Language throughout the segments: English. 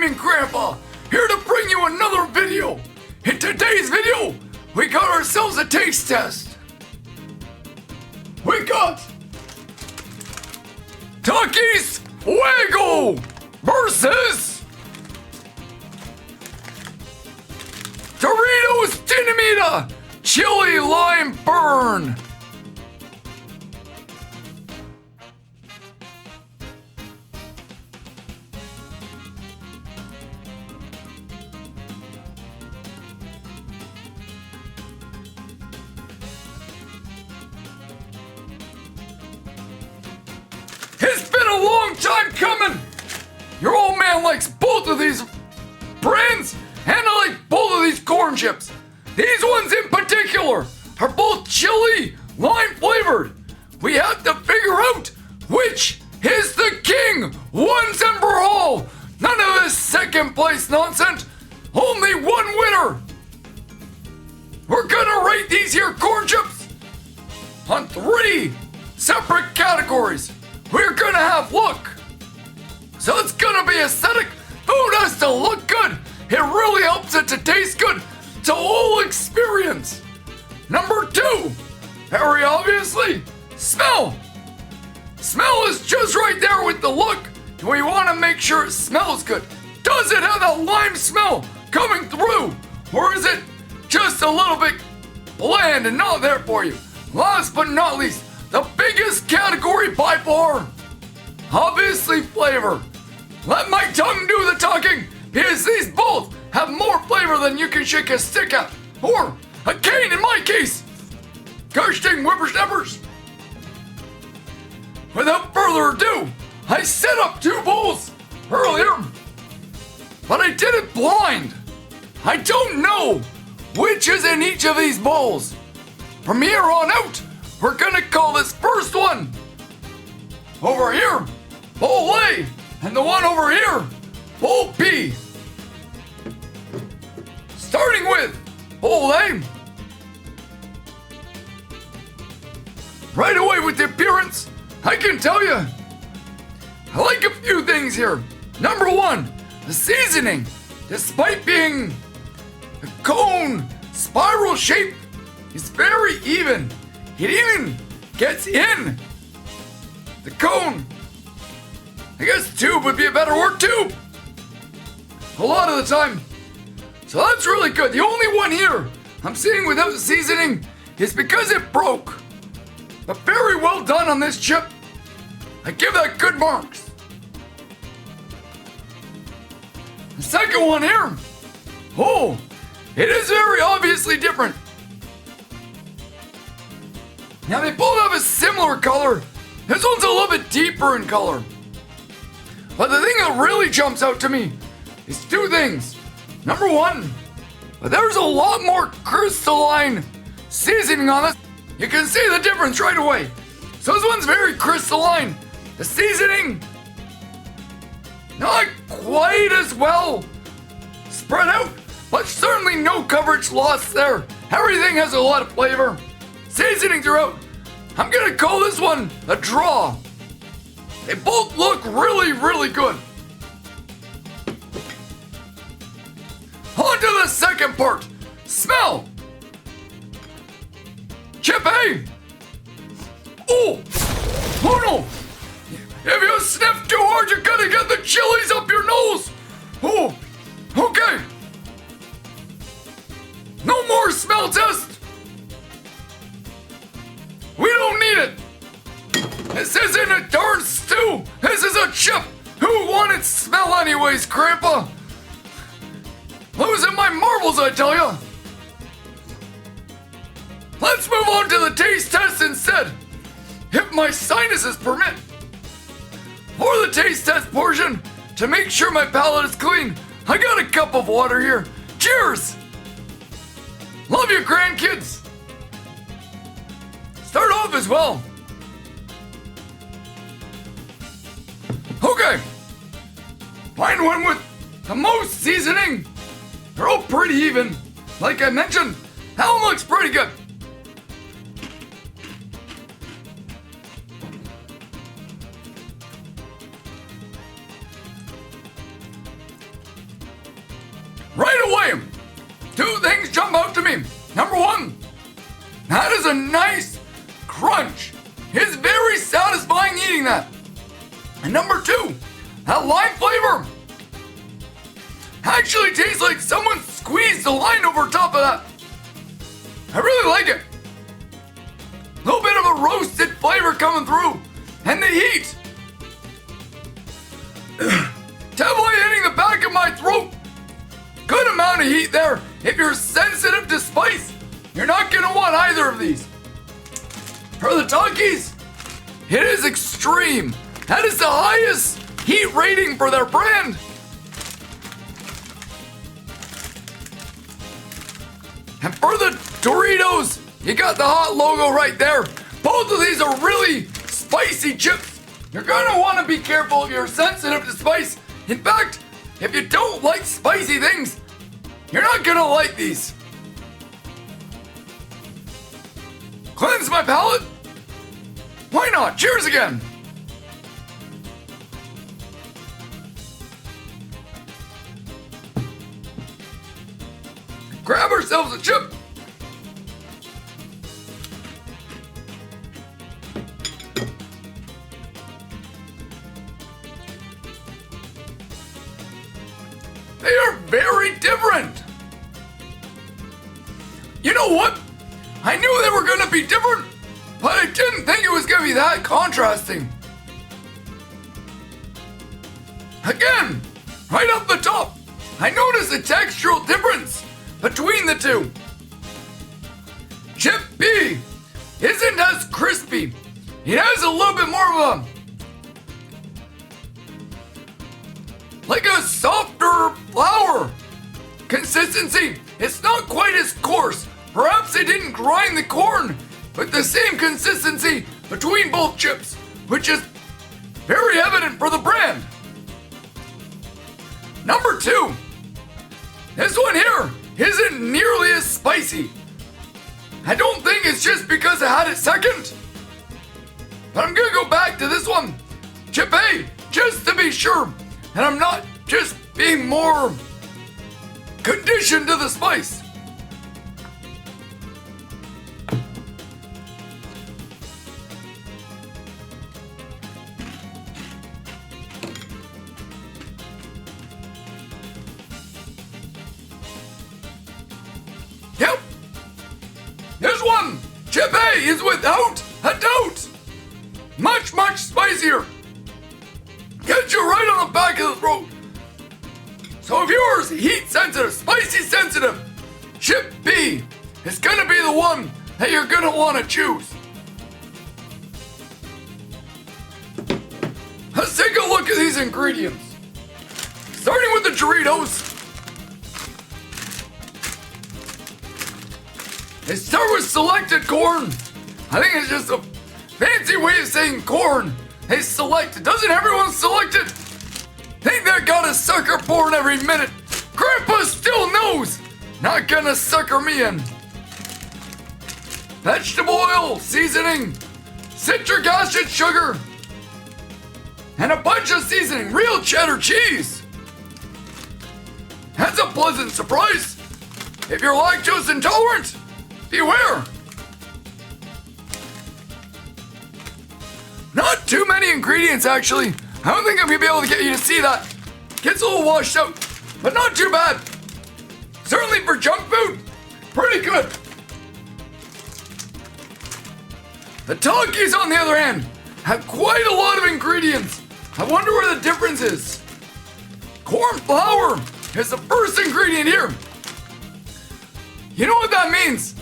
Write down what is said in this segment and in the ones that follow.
Gaming Grandpa, here to bring you another video. In today's video, we got ourselves a taste test. We got Takis Fuego versus Doritos Chili Lime Burn. It's been a long time coming! Your old man likes both of these brands, and I like both of these corn chips. These ones in particular are both chili lime flavored. We have to figure out which is the king once and for all. None of this second place nonsense. Only one winner. We're gonna rate these here corn chips on 3 separate categories. We're gonna have look. So it's gonna be aesthetic. Food has to look good. It really helps it to taste good. It's a whole experience. Number 2, very obviously, smell. Smell is just right there with the look. We wanna make sure it smells good. Does it have that lime smell coming through? Or is it just a little bit bland and not there for you? Last but not least, the biggest category by far, obviously flavor. Let my tongue do the talking, because these both have more flavor than you can shake a stick at, or a cane in my case. Gosh dang whippersnappers. Without further ado, I set up 2 bowls earlier, but I did it blind. I don't know which is in each of these bowls. From here on out, we're gonna call this first one over here Bowl A, and the one over here Bowl B. Starting with Bowl A. Right away with the appearance, I can tell you, I like a few things here. Number 1, the seasoning. Despite being a cone spiral shape, is very even. It even gets in the cone. I guess tube would be a better word, tube. A lot of the time. So that's really good. The only one here I'm seeing without the seasoning is because it broke. But very well done on this chip. I give that good marks. The second one here. Oh, it is very obviously different. Now they both have a similar color. This one's a little bit deeper in color. But the thing that really jumps out to me is 2 things. Number 1, there's a lot more crystalline seasoning on this. You can see the difference right away. So this one's very crystalline. The seasoning, not quite as well spread out, but certainly no coverage lost there. Everything has a lot of flavor. Seasoning throughout. I'm gonna call this one a draw. They both look really, really good. On to the second part. Smell. Chip A. Oh no. If you sniff too hard, you're gonna get the chilies up your nose. Oh, okay. No more smell test. We don't need it. This isn't a darn stew. This is a chip. Who wanted smell anyways, Grandpa? Losing my marbles, I tell ya. Let's move on to the taste test instead, if my sinuses permit. For the taste test portion, to make sure my palate is clean, I got a cup of water here. Cheers! Love you, grandkids. Start off as well. Okay. Mine went with the most seasoning. They're all pretty even. Like I mentioned, that one looks pretty good. right away, two things jump out to me. Number one, that is a nice crunch. It's very satisfying eating that. And number two, that lime flavor actually tastes like someone squeezed the lime over top of that. I really like it. A little bit of a roasted flavor coming through. And the heat. Definitely hitting the back of my throat. Good amount of heat there. If you're sensitive to spice, you're not gonna want either of these. For the Takis, it is extreme. That is the highest heat rating for their brand. And for the Doritos, you got the hot logo right there. Both of these are really spicy chips. You're gonna wanna be careful if you're sensitive to spice. In fact, if you don't like spicy things, you're not gonna like these. Cleanse my palate? Why not? Cheers again. Grab ourselves a chip. They are very different. You know what? I knew they were going to be different, but I didn't think it was going to be that contrasting. Again, right up the top, I noticed a textural difference between the two. Chip B isn't as crispy. It has a little bit more of like a softer flour consistency. It's not quite as coarse. Perhaps they didn't grind the corn with the same consistency between both chips, which is very evident for the brand. Number two, this one here isn't nearly as spicy. I don't think it's just because I had it second, but I'm gonna go back to this one, Chip A, just to be sure, and I'm not just being more conditioned to the spice. Yep, this one, Chip A, is without a doubt much, much spicier. Gets you right on the back of the throat. So if yours heat sensitive, spicy sensitive, Chip B is gonna be the one that you're gonna wanna choose. Let's take a look at these ingredients. Starting with the Doritos. They start with selected corn. I think it's just a fancy way of saying corn. They select it. Doesn't everyone select it? Think they got a sucker born every minute. Grandpa still knows. Not gonna sucker me in. Vegetable oil, seasoning, citric acid, sugar, and a bunch of seasoning. Real cheddar cheese. That's a pleasant surprise. If you're lactose intolerant, beware. Not too many ingredients, actually. I don't think I'm gonna be able to get you to see that. Gets a little washed out, but not too bad. Certainly for junk food, pretty good. The Takis, on the other hand, have quite a lot of ingredients. I wonder where the difference is. Corn flour is the first ingredient here. You know what that means?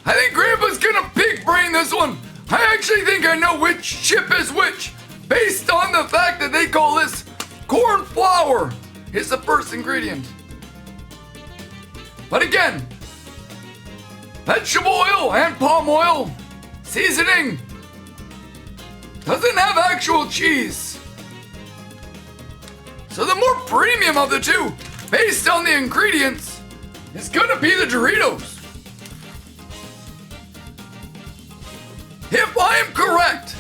I think Grandpa's gonna big brain this one. I actually think I know which chip is which, based on the fact that they call this corn flour is the first ingredient. But again, vegetable oil and palm oil, seasoning, doesn't have actual cheese. So the more premium of the two, based on the ingredients, is gonna be the Doritos. If I am correct,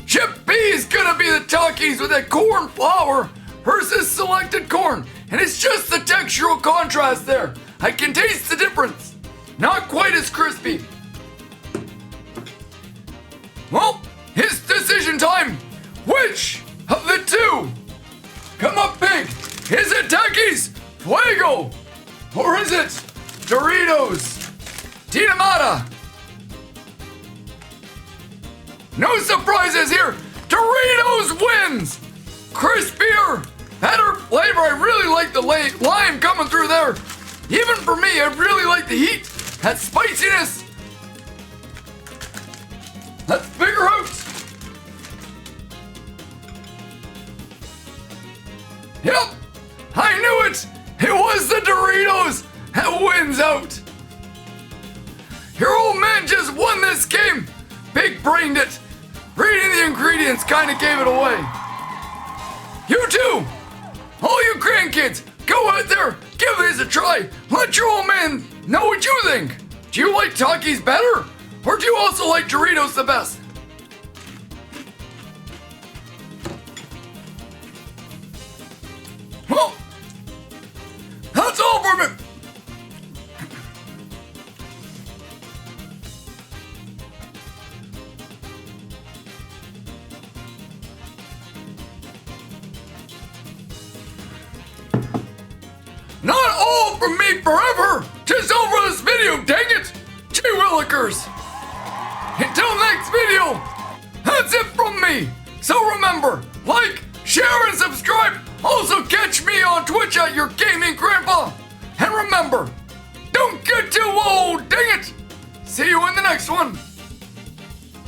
Chip B is gonna be the Takis with that corn flour versus selected corn. And it's just the textural contrast there. I can taste the difference. Not quite as crispy. Well, it's decision time. Which of the two? Come up big. Is it Takis Fuego? Or is it Doritos Dinamata? No surprises here. Doritos wins. Crispier, better flavor. I really like the lime coming through there. Even for me, I really like the heat. That spiciness. Let's figure out. Yep, I knew it. It was the Doritos that wins out. Your old man just won this game. Big brained it. Reading the ingredients kind of gave it away. You too, all you grandkids, go out there, give this a try. Let your old man know what you think. Do you like Takis better? Or do you also like Doritos the best? Well, that's all for me. Not all from me forever! Just over this video, dang it! Gee willikers! Until next video, that's it from me! So remember, like, share, and subscribe! Also catch me on Twitch at Your Gaming Grandpa! And remember, don't get too old, dang it! See you in the next one!